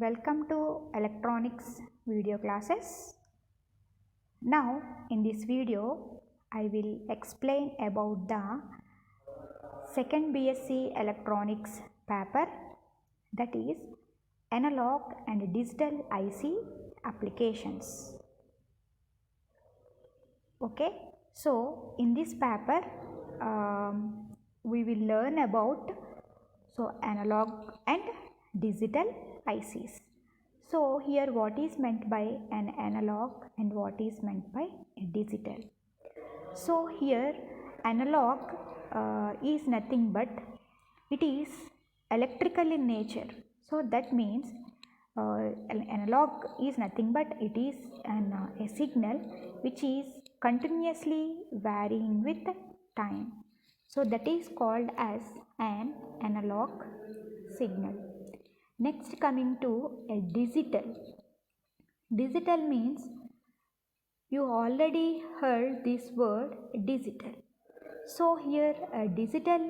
Welcome to electronics video classes. Now in this video I will explain about the second BSc electronics paper, that is analog and digital IC applications. Okay, so in this paper we will learn about analog and digital ICs. So here what is meant by an analog and what is meant by a digital. So here analog is nothing but it is electrical in nature. So that means an analog is nothing but it is a signal which is continuously varying with time. So that is called as an analog signal. Next, coming to a digital. Digital means you already heard this word digital. So here digital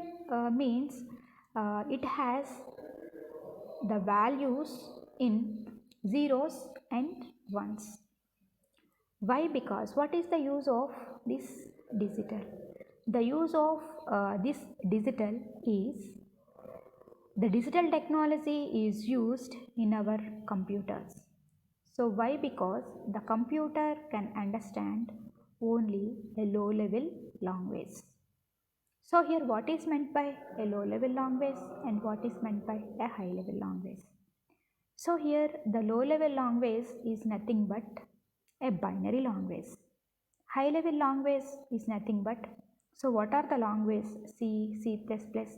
means it has the values in zeros and ones. Why? Because what is the use of this digital? The use of this digital is the digital technology is used in our computers. So why? Because the computer can understand only a low level language. So here what is meant by a low level language and what is meant by a high level language? So here the low level language is nothing but a binary language. High level language is nothing but, so what are the languages? C, C++,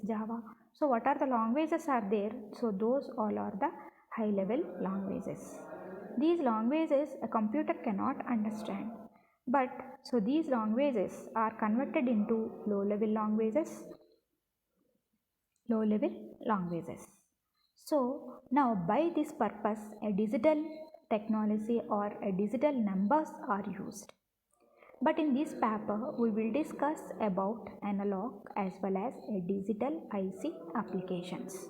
Java. So what are the languages are there? So those all are the high level languages. These languages a computer cannot understand, but so these languages are converted into low level languages. So now by this purpose a digital technology or a digital numbers are used. But in this paper we will discuss about analog as well as a digital IC applications.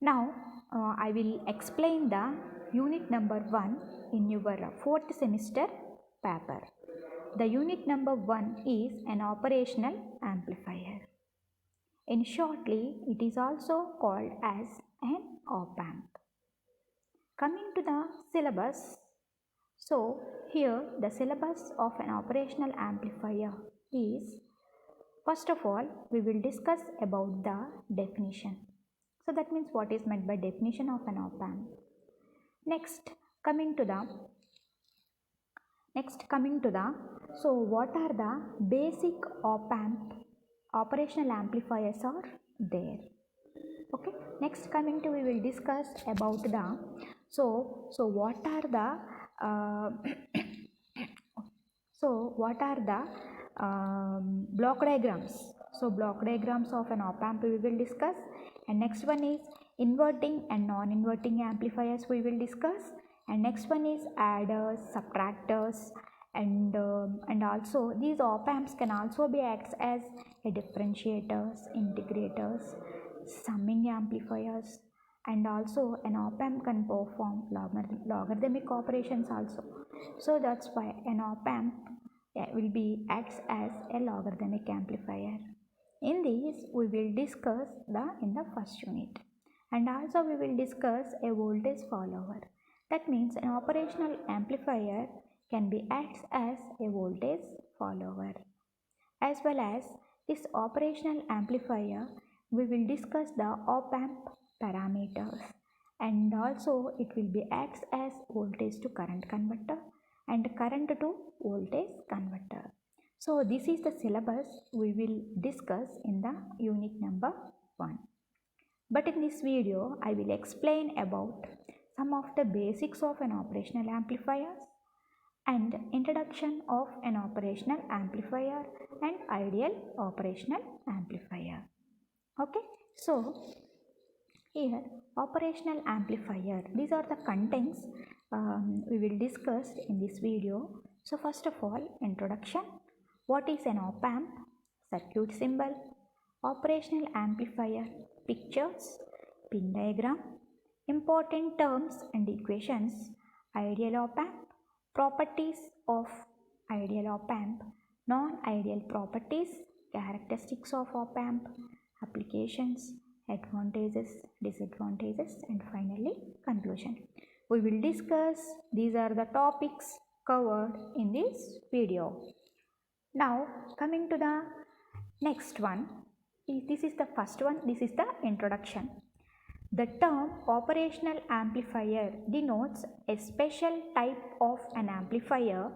Now I will explain the unit number 1 in your 4th semester paper. The unit number 1 is an operational amplifier. In shortly, it is also called as an op-amp. Coming to the syllabus, so here the syllabus of an operational amplifier is, first of all we will discuss about the definition. So that means what is meant by definition of an op-amp. Next coming to the so what are the basic op-amp operational amplifiers are there. Okay, next coming to we will discuss about the what are the what are the block diagrams. So block diagrams of an op-amp we will discuss, and next one is inverting and non-inverting amplifiers we will discuss, and next one is adders, subtractors, and also these op-amps can also be acts as a differentiators, integrators, summing amplifiers, and also an op-amp can perform logarithmic operations also. So that's why an op-amp will be acts as a logarithmic amplifier. In these we will discuss in the first unit, and also we will discuss a voltage follower. That means an operational amplifier can be acts as a voltage follower. As well as this operational amplifier we will discuss the op-amp parameters, and also it will be acts as voltage to current converter and current to voltage converter. So this is the syllabus we will discuss in the unit number 1. But in this video I will explain about some of the basics of an operational amplifier and introduction of an operational amplifier and ideal operational amplifier. Okay, so here operational amplifier, these are the contents we will discuss in this video. So first of all, introduction, what is an op-amp, circuit symbol, operational amplifier, pictures, pin diagram, Important terms and equations: ideal op-amp, properties of ideal op-amp, non-ideal properties, characteristics of op-amp, applications, advantages, disadvantages, and finally conclusion. We will discuss these are the topics covered in this video. Now coming to the next one, this is the first one, this is the introduction. The term operational amplifier denotes a special type of an amplifier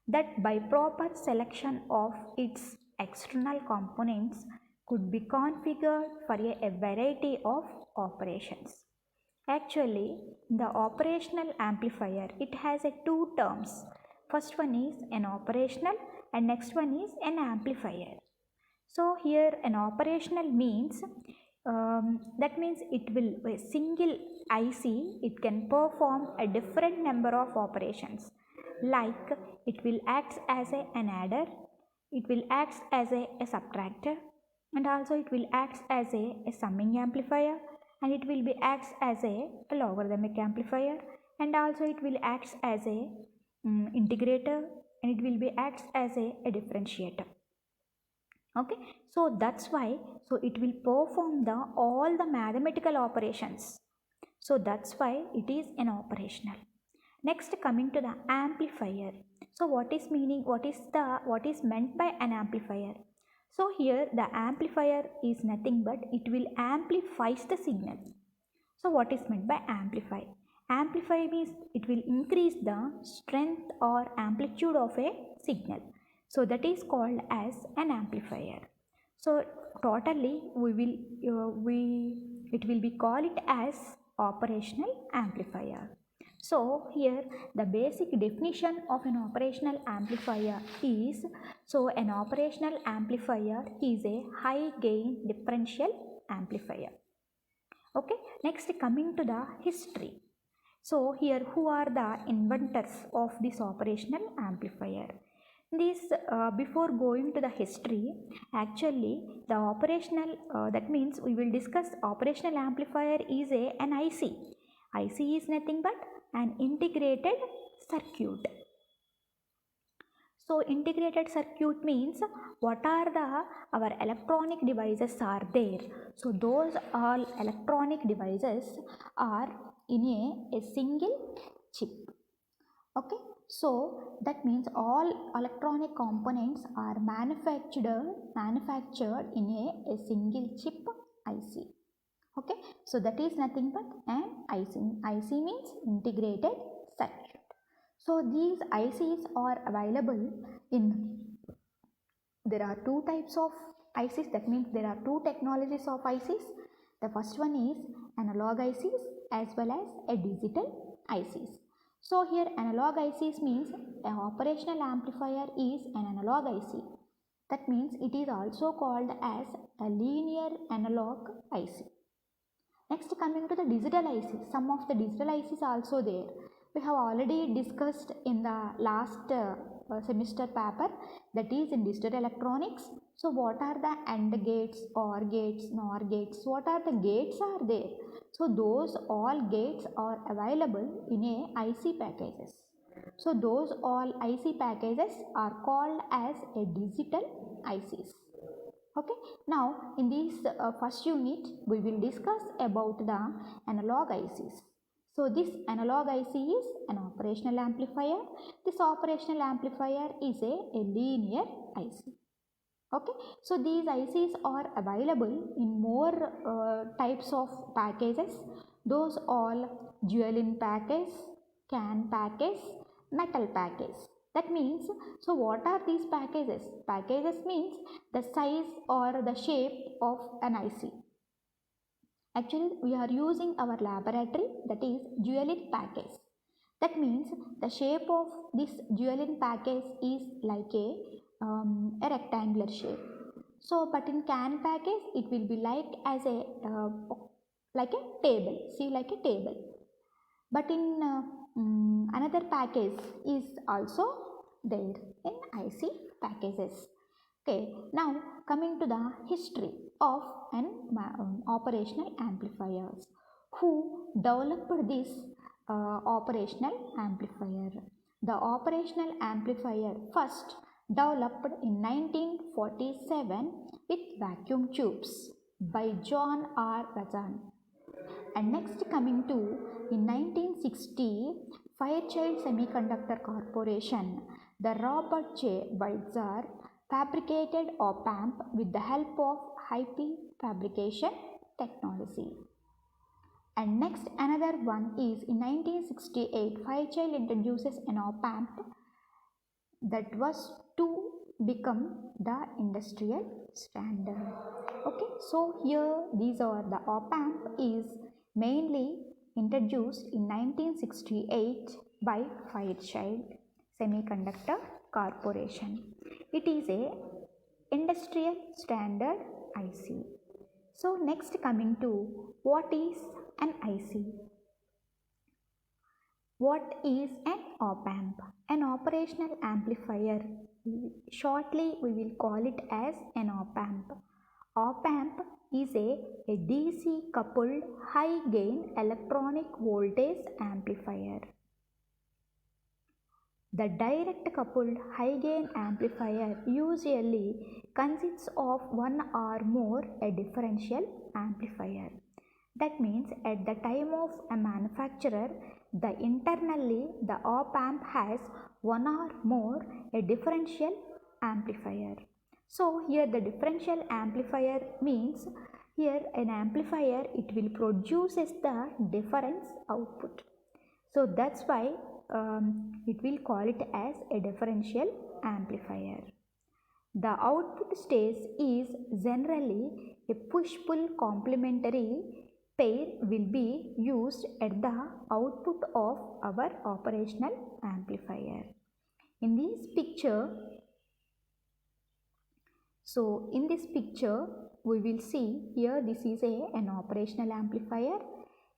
that by proper selection of its external components could be configured for a variety of operations. Actually, the operational amplifier, it has two terms. First one is an operational and next one is an amplifier. So here an operational means that means it will a single IC, it can perform a different number of operations, like it will act as an adder, it will act as a subtractor, and also it will act as a summing amplifier, and it will be acts as a logarithmic amplifier, and also it will act as a integrator, and it will be acts as a differentiator. Okay, so that's why, so it will perform the all the mathematical operations, so that's why it is an operational. Next, coming to the amplifier. So what is meant by an amplifier? So here the amplifier is nothing but it will amplifies the signal. So what is meant by amplify? Amplify means it will increase the strength or amplitude of a signal. So that is called as an amplifier. So totally it will be called it as operational amplifier. So here the basic definition of an operational amplifier is, so an operational amplifier is a high gain differential amplifier. Okay, next coming to the history. So here who are the inventors of this operational amplifier? This before going to the history, actually the operational that means we will discuss operational amplifier is an IC. IC is nothing but an integrated circuit. So integrated circuit means what are the our electronic devices are there. So those all electronic devices are in a single chip. Okay, so that means all electronic components are manufactured in a single chip IC. Okay, so that is nothing but an IC. IC means integrated circuit. So these ICs are available in, there are two types of ICs, that means there are two technologies of ICs. The first one is analog ICs as well as a digital ICs. So here analog ICs means an operational amplifier is an analog IC. That means it is also called as a linear analog IC. Next, coming to the digital ICs, some of the digital ICs also there. We have already discussed in the last semester paper, that is in digital electronics. So what are the AND gates, OR gates, NOR gates, what are the gates are there? So those all gates are available in a IC packages. So those all IC packages are called as a digital ICs. Okay, now in this first unit we will discuss about the analog ICs. So this analog IC is an operational amplifier. This operational amplifier is a linear IC. Okay, so these ICs are available in more types of packages. Those all dual-in package, CAN package, metal package. That means, so what are these packages? Packages means the size or the shape of an IC. Actually, we are using our laboratory, that is dual-in package. That means the shape of this dual-in package is like a rectangular shape. So, but in CAN package, it will be like as a like a table. See, like a table. But in another package is also there in IC packages. Okay, now coming to the history of an operational amplifiers. who developed this operational amplifier. The operational amplifier first developed in 1947 with vacuum tubes by John R. Razan. And next coming to in 1960, Fairchild Semiconductor Corporation, the Robert J. Weitzer fabricated op-amp with the help of high-p fabrication technology. And next another one is in 1968, Fairchild introduces an op-amp that was to become the industrial standard. Okay, so here these are the op-amp is mainly introduced in 1968 by Fairchild Semiconductor Corporation. It is a industrial standard IC. So next coming to what is an IC? What is an op-amp? An operational amplifier. Shortly we will call it as an op-amp. Op-amp is a DC coupled high gain electronic voltage amplifier. The direct coupled high gain amplifier usually consists of one or more a differential amplifier. That means at the time of a manufacturer, internally the op-amp has one or more a differential amplifier. So here the differential amplifier means here an amplifier it will produces the difference output. So that's why it will call it as a differential amplifier. The output stage is generally a push-pull complementary pair will be used at the output of our operational amplifier. In this picture, we will see here this is an operational amplifier.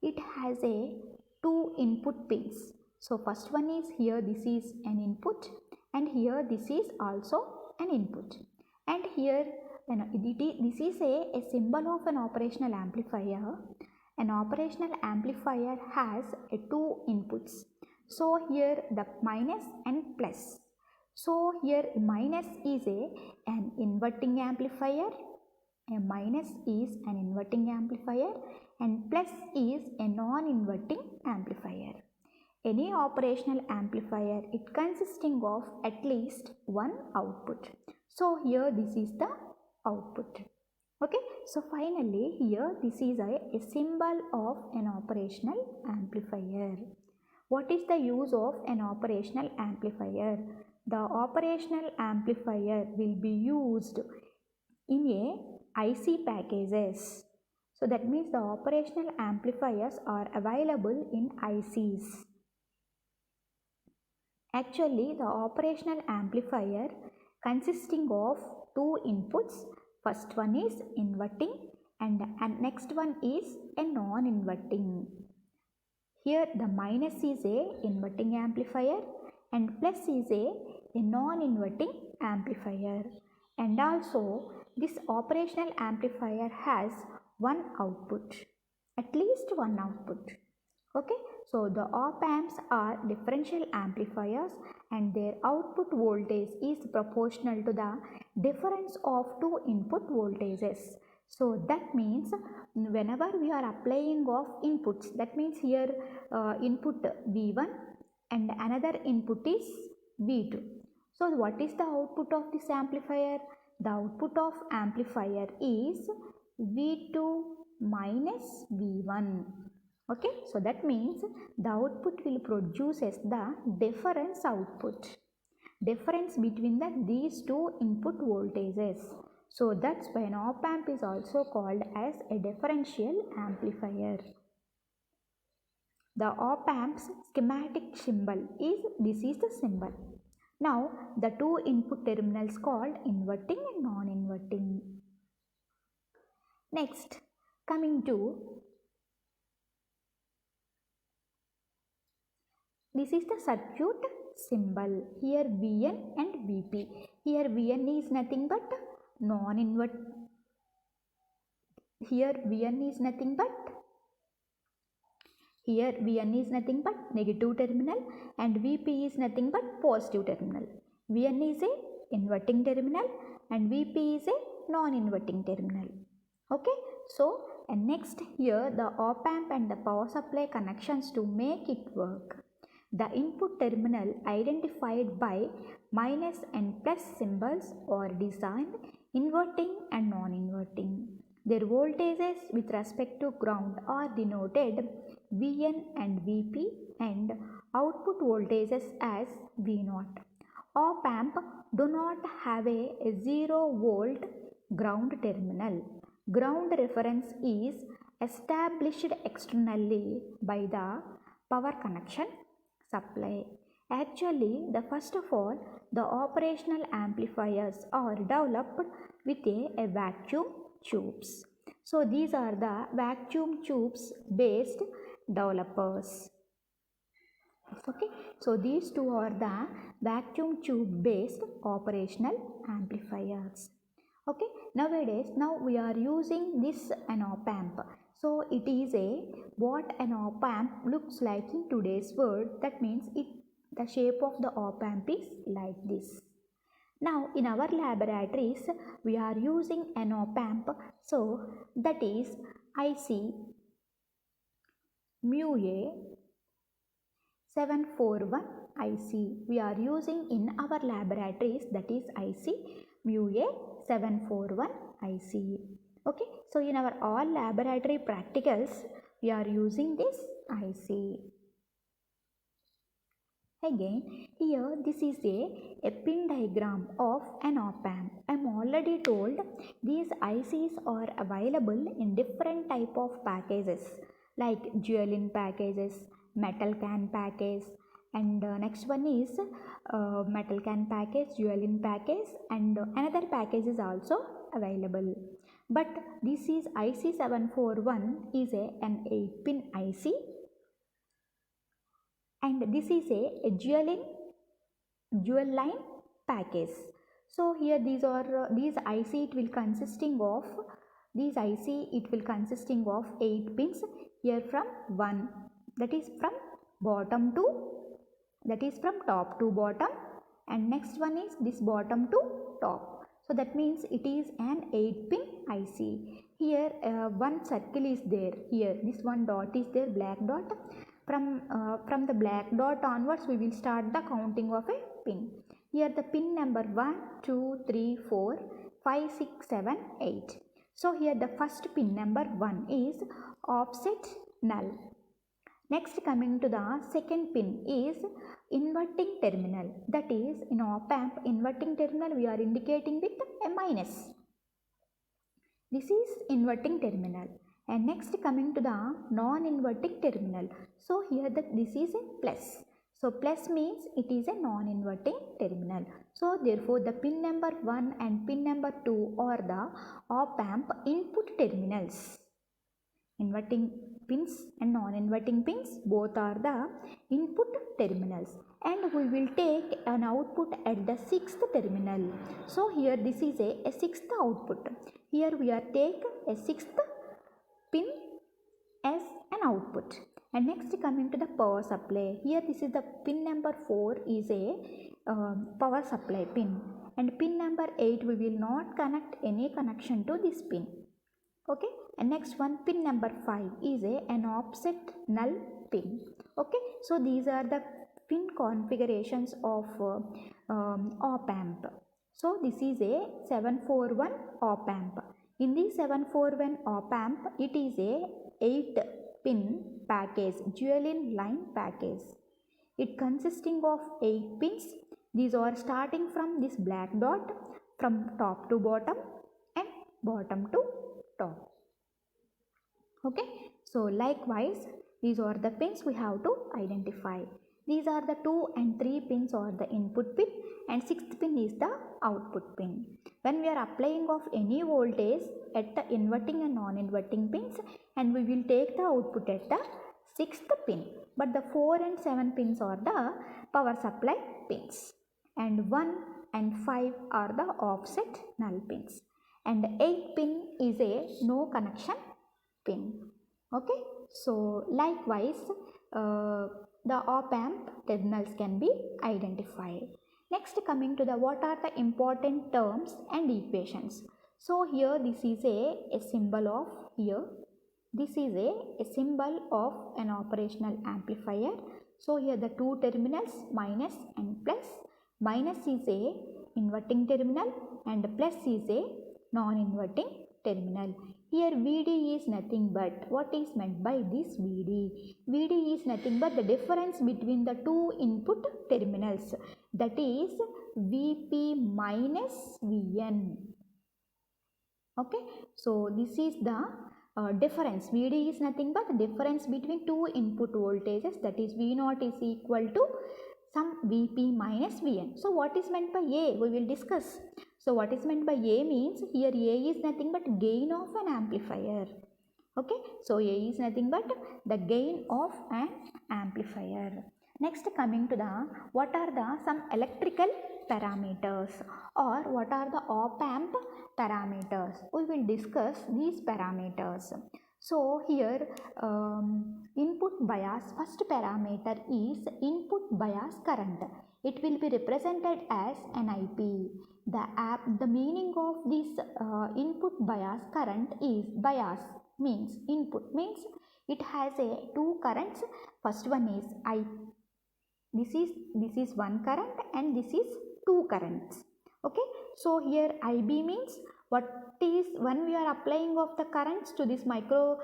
It has a two input pins. So first one is here this is an input and here this is also an input. And here this is a symbol of an operational amplifier. An operational amplifier has two inputs. So here the minus and plus. So here minus is an inverting amplifier, a minus is an inverting amplifier and plus is a non-inverting amplifier. Any operational amplifier it consisting of at least one output. So here this is the output. Okay, so finally here this is a symbol of an operational amplifier. What is the use of an operational amplifier? The operational amplifier will be used in a IC packages. So that means the operational amplifiers are available in ICs. Actually, the operational amplifier consisting of two inputs. First one is inverting and next one is a non-inverting. Here the minus is a inverting amplifier and plus is a non-inverting amplifier. And also this operational amplifier has one output, at least one output. Okay, so the op-amps are differential amplifiers and their output voltage is proportional to the difference of two input voltages. So that means whenever we are applying of inputs, that means here input V1 and another input is V2. So what is the output of this amplifier? The output of amplifier is V2 minus V1. Okay, so that means the output will produce as the difference output, difference between these two input voltages. So that's why an op-amp is also called as a differential amplifier. The op-amp's schematic symbol is, this is the symbol. Now the two input terminals called inverting and non-inverting. Next, coming to this is the circuit symbol. Here Vn and Vp. Here Vn is nothing but non-invert. Here Vn is nothing but Here V1 is nothing but negative terminal and Vp is nothing but positive terminal. V1 is a inverting terminal and Vp is a non-inverting terminal. Okay, so and next here the op amp and the power supply connections to make it work. The input terminal identified by minus and plus symbols are designed inverting and non-inverting. Their voltages with respect to ground are denoted Vn and Vp and output voltages as V0. Op amp do not have a 0 volt ground terminal. Ground reference is established externally by the power connection supply. Actually, first of all, the operational amplifiers are developed with a vacuum tubes. So these are the vacuum tubes based developers. Okay, so these two are the vacuum tube based operational amplifiers. Okay, nowadays now we are using this an op amp. So it is a what an op amp looks like in today's world. That means the shape of the op amp is like this. Now in our laboratories we are using an op amp. So that is IC mu-A 741 IC. We are using in our laboratories, that is IC mu-A 741 IC. Okay, so in our all laboratory practicals we are using this IC. Again, here this is a pin diagram of an op amp. I am already told these ICs are available in different type of packages like dual-in packages, metal can package, and next one is metal can package, dual-in package, and another package is also available. But this is IC741 is an 8-pin IC, and this is a dual line package. So here these IC it will consisting of 8 pins here from 1, that is from top to bottom, and next one is this bottom to top. So that means it is an 8-pin IC. Here one circle is there. Here this one dot is there, black dot. From the black dot onwards we will start the counting of a pin. Here the pin number 1, 2, 3, 4, 5, 6, 7, 8. So here the first pin number 1 is offset null. Next, coming to the second pin is inverting terminal. That is, in op amp inverting terminal we are indicating with a minus. This is inverting terminal. And next, coming to the non-inverting terminal. So here this is a plus. So plus means it is a non-inverting terminal. So therefore the pin number 1 and pin number 2 are the op amp input terminals. Inverting pins and non-inverting pins both are the input terminals, and we will take an output at the 6th terminal. So here this is a 6th output. Here we are take a 6th pin as an output. And next, coming to the power supply. Here this is the pin number 4 is a power supply pin, and pin number 8 we will not connect any connection to this pin. Okay, and next one, pin number 5 is an offset null pin. Okay, so these are the pin configurations of op amp. So this is a 741 op amp. In this 741 op amp, it is a 8-pin package, dual-in line package. It consisting of 8 pins. These are starting from this black dot from top to bottom and bottom to top. Okay, so likewise these are the pins we have to identify. These are the 2 and 3 pins are the input pin, and 6th pin is the output pin. When we are applying of any voltage at the inverting and non-inverting pins, and we will take the output at the 6th pin, but the 4 and 7 pins are the power supply pins, and 1 and 5 are the offset null pins, and 8 pin is a no connection pin. Okay, So likewise, the op-amp terminals can be identified. Next, coming to the what are the important terms and equations. So here this is a symbol of here. This is a symbol of an operational amplifier. So here the two terminals minus and plus. Minus is a inverting terminal and plus is a non-inverting terminal. Here VD is nothing but, what is meant by this VD? VD is nothing but the difference between the two input terminals, that is VP minus VN. Okay, so this is the difference. VD is nothing but the difference between two input voltages, that is V0 is equal to some Vp minus Vn. So what is meant by A? We will discuss. So what is meant by A means here A is nothing but gain of an amplifier. Okay, so A is nothing but the gain of an amplifier. Next, coming to the what are the some electrical parameters or what are the op-amp parameters. We will discuss these parameters. So here input bias, first parameter is input bias current. It will be represented as an IP. The meaning of this input bias current is bias means input means it has a two currents. First one is I. This is one current and this is two currents. Okay. So here IB means what is when we are applying of the currents to this op-amp.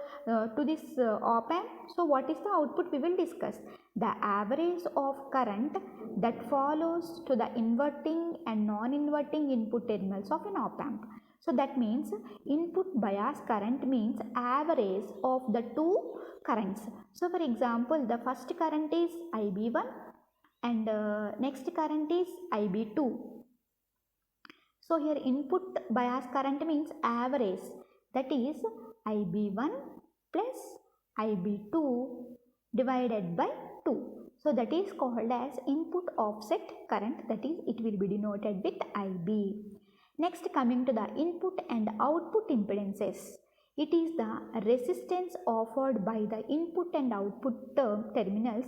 So what is the output we will discuss. The average of current that follows to the inverting and non-inverting input terminals of an op-amp. So that means input bias current means average of the two currents. So for example, the first current is IB1 and next current is IB2. So here input bias current means average, that is IB1 plus IB2 divided by 2. So that is called as input offset current, that is it will be denoted with IB. Next, coming to the input and output impedances. It is the resistance offered by the input and output terminals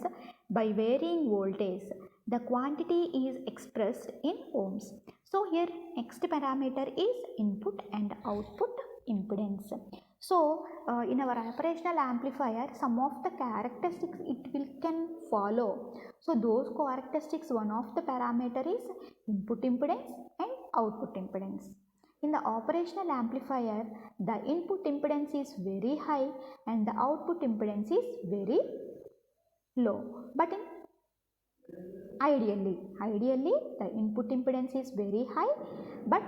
by varying voltage. The quantity is expressed in ohms. So here next parameter is input and output impedance. So in our operational amplifier, some of the characteristics it can follow. So those characteristics, one of the parameter is input impedance and output impedance. In the operational amplifier, the input impedance is very high and the output impedance is very low. But in ideally the input impedance is very high but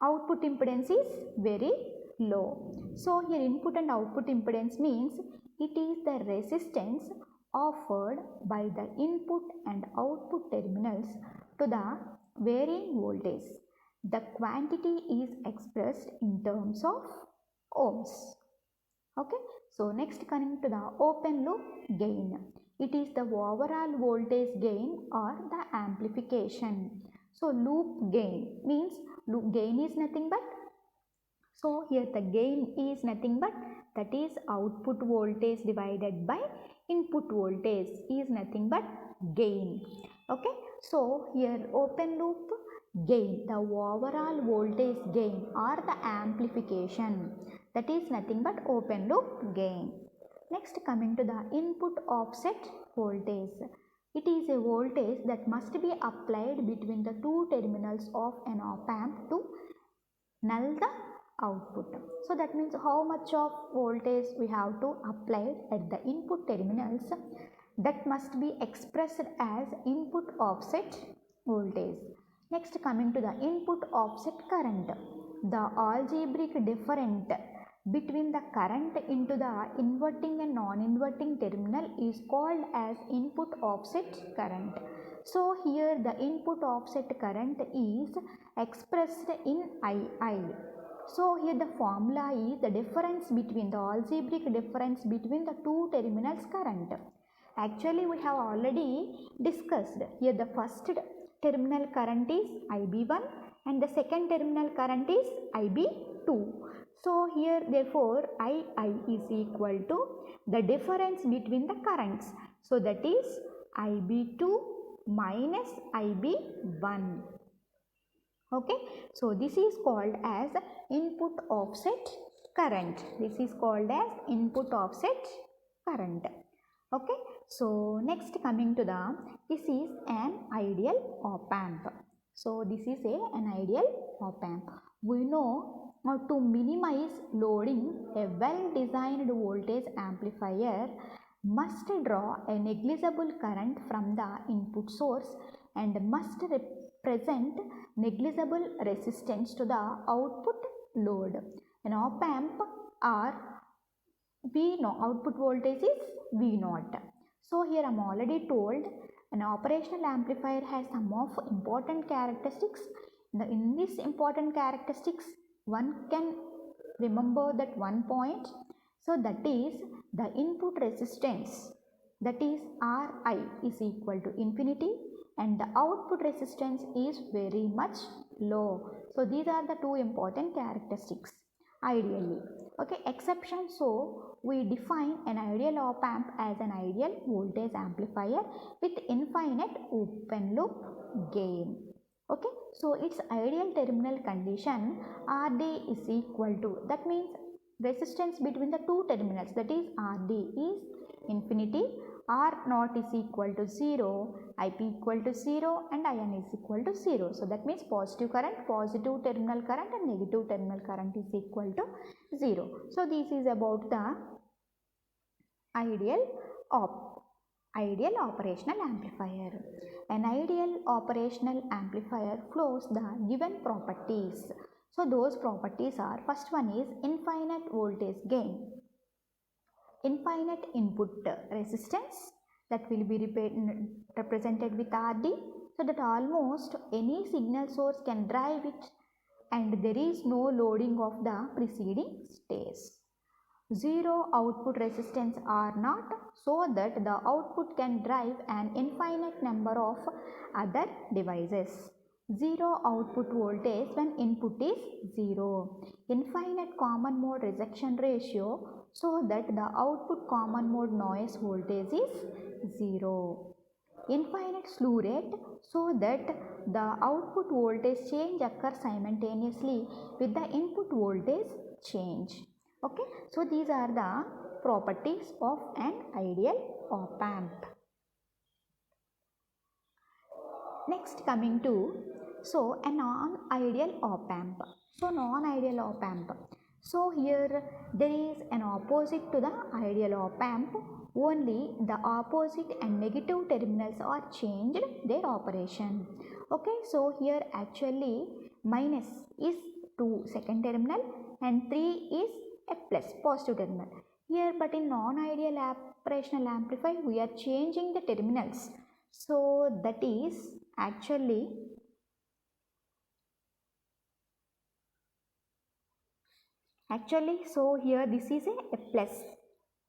output impedance is very low. So here input and output impedance means it is the resistance offered by the input and output terminals to the varying voltage. The quantity is expressed in terms of ohms. Okay. So next, coming to the open loop gain. It is the overall voltage gain or the amplification. So loop gain means loop gain is nothing but, so here the gain is nothing but, that is output voltage divided by input voltage is nothing but gain. Okay. So here open loop gain, the overall voltage gain or the amplification, that is nothing but open loop gain. Next, coming to the input offset voltage. It is a voltage that must be applied between the two terminals of an op-amp to null the output. So that means how much of voltage we have to apply at the input terminals, that must be expressed as input offset voltage. Next, coming to the input offset current. The algebraic difference between the current into the inverting and non-inverting terminal is called as input offset current. So here the input offset current is expressed in II. So here the formula is the difference between the algebraic difference between the two terminals current. Actually we have already discussed. Here the first terminal current is IB1 and the second terminal current is IB2. So here therefore II is equal to the difference between the currents. So that is IB2 minus IB1. Okay, so this is called as input offset current. This is called as input offset current. Okay, so next coming to this is an ideal op amp. So this is an ideal op amp. We know to minimize loading, a well designed voltage amplifier must draw a negligible current from the input source and must represent negligible resistance to the output load. An op amp or V0 output voltage is V0. So here I am already told an operational amplifier has some of important characteristics. In this important characteristics, one can remember that one point. So that is the input resistance, that is Ri is equal to infinity and the output resistance is very much low. So these are the two important characteristics ideally. Okay, exception. So we define an ideal op amp as an ideal voltage amplifier with infinite open loop gain. Okay, so its ideal terminal condition Rd is equal to, that means resistance between the two terminals, that is Rd is infinity, R naught is equal to 0, Ip equal to 0 and In is equal to 0. So that means positive terminal current and negative terminal current is equal to 0. So this is about the ideal operational amplifier. An ideal operational amplifier flows the given properties. So those properties are, first one is infinite voltage gain, infinite input resistance, that will be represented with Rd, so that almost any signal source can drive it and there is no loading of the preceding stage. Zero output resistance R0, so that the output can drive an infinite number of other devices. Zero output voltage when input is 0. Infinite common mode rejection ratio, so that the output common mode noise voltage is 0. Infinite slew rate, so that the output voltage change occurs simultaneously with the input voltage change. Okay, so these are the properties of an ideal op amp. Next coming to, so a non-ideal op amp. So non-ideal op amp. So here there is an opposite to the ideal op amp, only the opposite and negative terminals are changed their operation. Okay, so here actually minus is to second terminal and 3 is a plus positive terminal. Here but in non-ideal operational amplifier we are changing the terminals. So that is actually so here this is a plus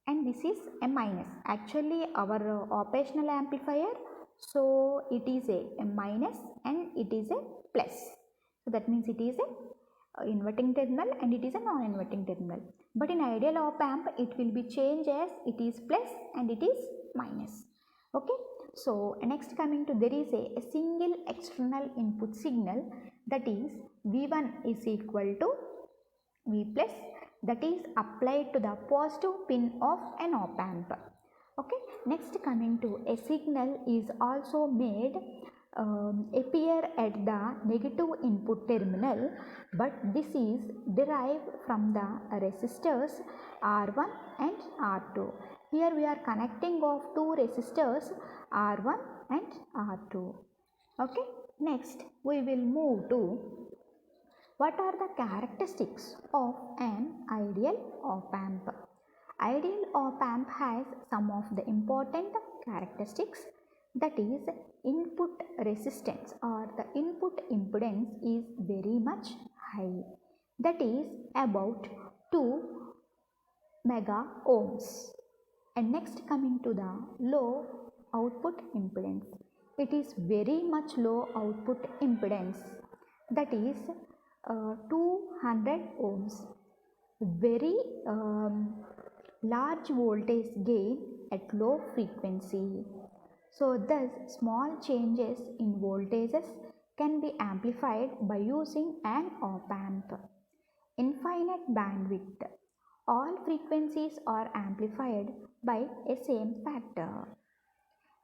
and this is a minus. Actually our operational amplifier, so it is a minus and it is a plus. So that means it is a inverting terminal and it is a non-inverting terminal. But in ideal op amp it will be changed as it is plus and it is minus. Okay, so next coming to, there is a single external input signal, that is V1 is equal to V plus, that is applied to the positive pin of an op amp. Okay, next coming to, a signal is also made appear at the negative input terminal, but this is derived from the resistors R1 and R2. Here we are connecting of two resistors R1 and R2. Okay, next we will move to, what are the characteristics of an ideal op amp? Ideal op amp has some of the important characteristics, that is input resistance or the input impedance is very much high, that is about 2 mega ohms. And next coming to the low output impedance, it is very much low output impedance, that is 200 ohms. very large voltage gain at low frequency. So thus small changes in voltages can be amplified by using an op-amp. Infinite bandwidth. All frequencies are amplified by a same factor.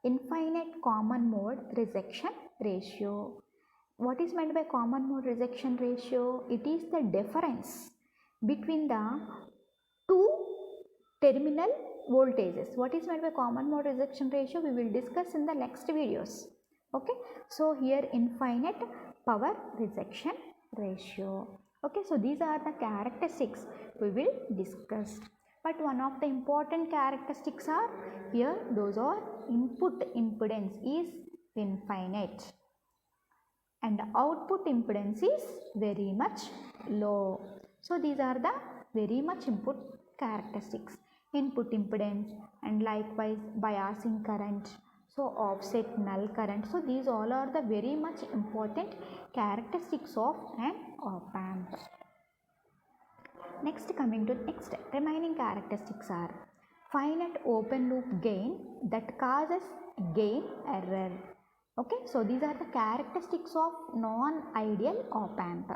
Infinite common mode rejection ratio. What is meant by common mode rejection ratio? It is the difference between the two terminal voltages. What is meant by common mode rejection ratio? We will discuss in the next videos. Okay, so here infinite power rejection ratio. Okay, so these are the characteristics we will discuss. But one of the important characteristics are here, those are input impedance is infinite and output impedance is very much low. So these are the very much input characteristics. Input impedance and likewise biasing current, so offset null current. So these all are the very much important characteristics of an op-amp. Next, coming to next remaining characteristics are finite open loop gain that causes gain error. Okay, so these are the characteristics of non-ideal op-amp.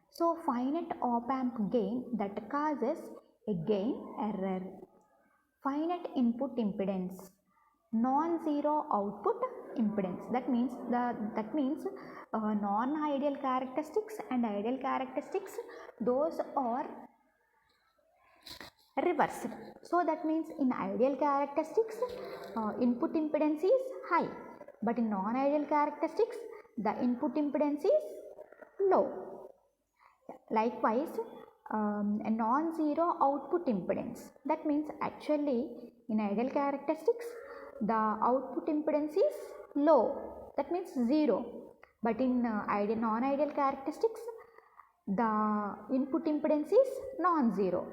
So finite op-amp gain that causes a gain error. Finite input impedance, non-zero output impedance. That means non-ideal characteristics and ideal characteristics, those are reversed. So that means in ideal characteristics input impedance is high, but in non-ideal characteristics the input impedance is low. Likewise a non-zero output impedance, that means actually in ideal characteristics the output impedance is low, that means 0, but in non-ideal characteristics the input impedance is non-zero.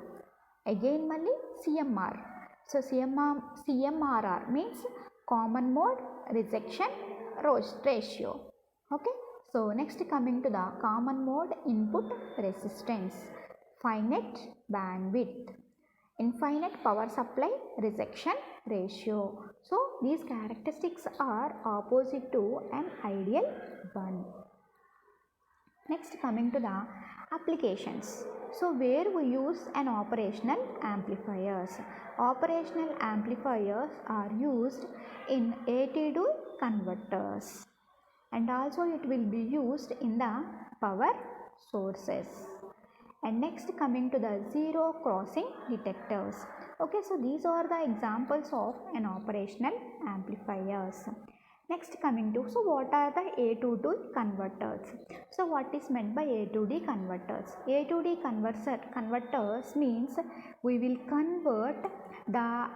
Again malli CMR. So CMRR means common mode rejection ratio. Okay. So next coming to the common mode input resistance, finite bandwidth, infinite power supply rejection ratio. So these characteristics are opposite to an ideal one. Next coming to the applications. So where we use an operational amplifiers. Operational amplifiers are used in AD converters and also it will be used in the power sources. And next coming to the zero crossing detectors. Okay, so these are the examples of an operational amplifiers. Next coming to, so what are the A to D converters? So what is meant by A to D converters? A to D converters means we will convert the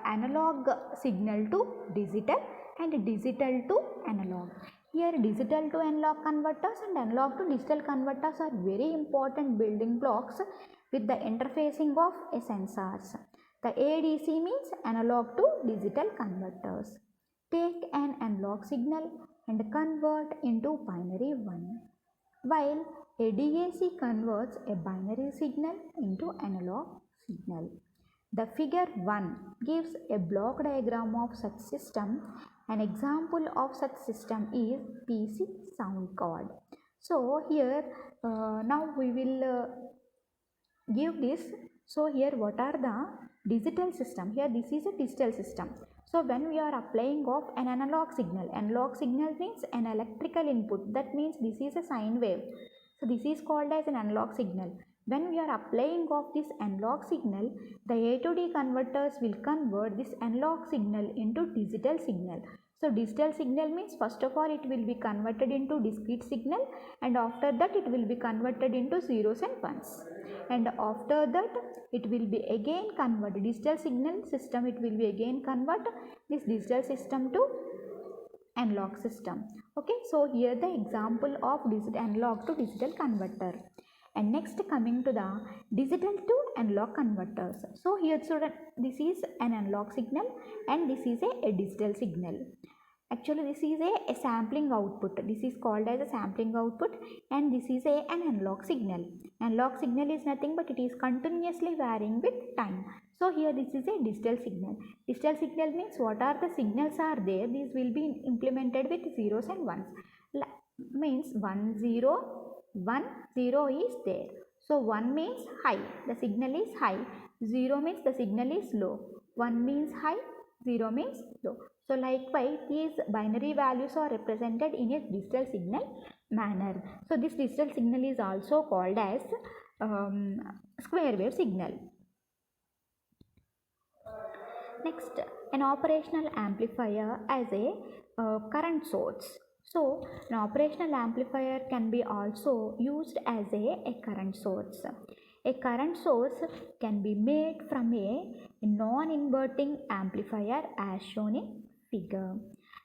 analog signal to digital and digital to analog. Here digital to analog converters and analog to digital converters are very important building blocks with the interfacing of sensors. The ADC means analog to digital converters. Take an analog signal and convert into binary 1, while a DAC converts a binary signal into analog signal. The figure 1 gives a block diagram of such system. An example of such system is PC sound card. So here now we will give this. So here what are the digital system? Here this is a digital system. So when we are applying of an analog signal means an electrical input, that means this is a sine wave. So this is called as an analog signal. When we are applying of this analog signal, the A to D converters will convert this analog signal into digital signal. So digital signal means first of all it will be converted into discrete signal and after that it will be converted into zeros and ones. And after that it will be again converted, digital signal system, it will be again convert this digital system to analog system. Okay, so here the example of analog to digital converter. And next coming to the digital to analog converters. So here student, this is an analog signal and this is a digital signal. Actually this is a sampling output. This is called as a sampling output, and this is an analog signal. Analog signal is nothing but it is continuously varying with time. So here this is a digital signal. Digital signal means what are the signals are there, these will be implemented with zeros and ones. Means 1 0 1 0 is there. So 1 means high, the signal is high. 0 means the signal is low. 1 means high, 0 means low. So likewise these binary values are represented in a digital signal manner. So this digital signal is also called as square wave signal. Next, an operational amplifier as a current source. So an operational amplifier can be also used as a current source. A current source can be made from a non-inverting amplifier as shown in figure.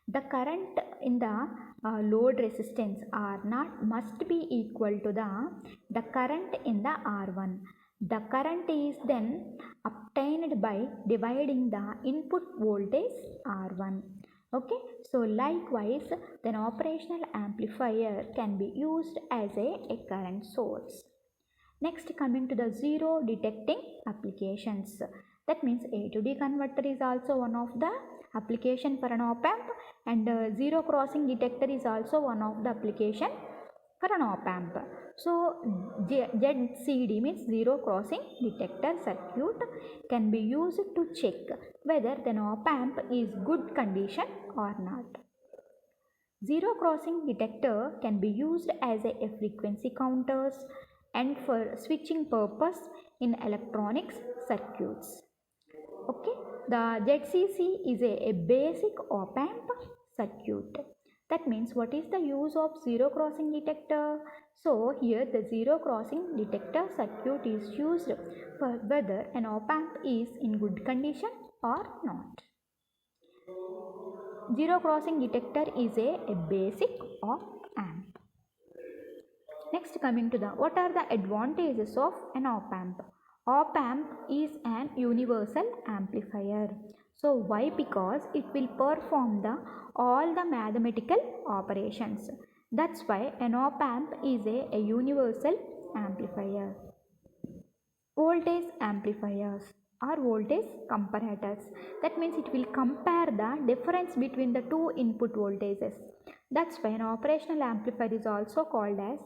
The current in the load resistance R0 must be equal to the current in the R1. The current is then obtained by dividing the input voltage R1. Okay, so likewise then operational amplifier can be used as a current source. Next, coming to the zero detecting applications. That means A to D converter is also one of the application for an op-amp, and zero crossing detector is also one of the application for an op-amp. So ZCD means zero crossing detector circuit can be used to check whether the op-amp is good condition or not. Zero crossing detector can be used as a frequency counters and for switching purpose in electronics circuits. Okay, the ZCC is a basic op-amp circuit. That means what is the use of zero crossing detector? So here the zero crossing detector circuit is used for whether an op-amp is in good condition or not. Zero crossing detector is a basic op-amp. Next, coming to the what are the advantages of an op-amp? Op-amp is an universal amplifier. So why? Because it will perform all the mathematical operations. That's why an op-amp is a universal amplifier. Voltage amplifiers or voltage comparators. That means it will compare the difference between the two input voltages. That's why an operational amplifier is also called as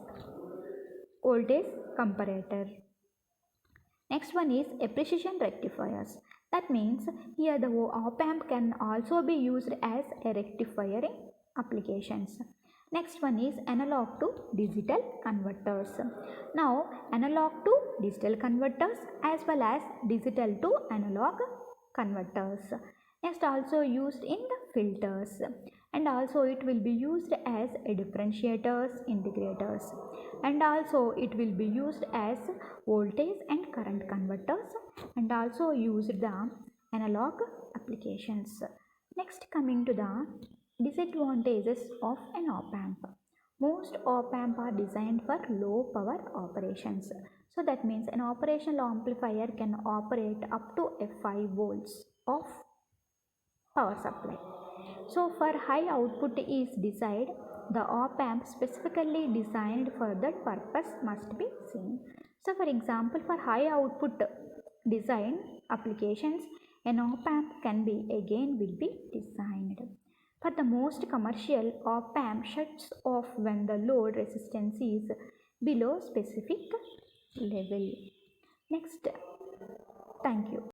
voltage comparator. Next one is a precision rectifiers. That means here the op-amp can also be used as a rectifier in applications. Next one is analog to digital converters. Now analog to digital converters as well as digital to analog converters. Next, also used in the filters, and also it will be used as a differentiators, integrators, and also it will be used as voltage and current converters, and also used the analog applications. Next, coming to the disadvantages of an op-amp. Most op-amp are designed for low power operations. So that means an operational amplifier can operate up to 5 volts of power supply. So for high output is desired, the op-amp specifically designed for that purpose must be seen. So for example, for high output design applications, an op-amp can be will be designed. For the most commercial, op-amp shuts off when the load resistance is below specific level. Next, thank you.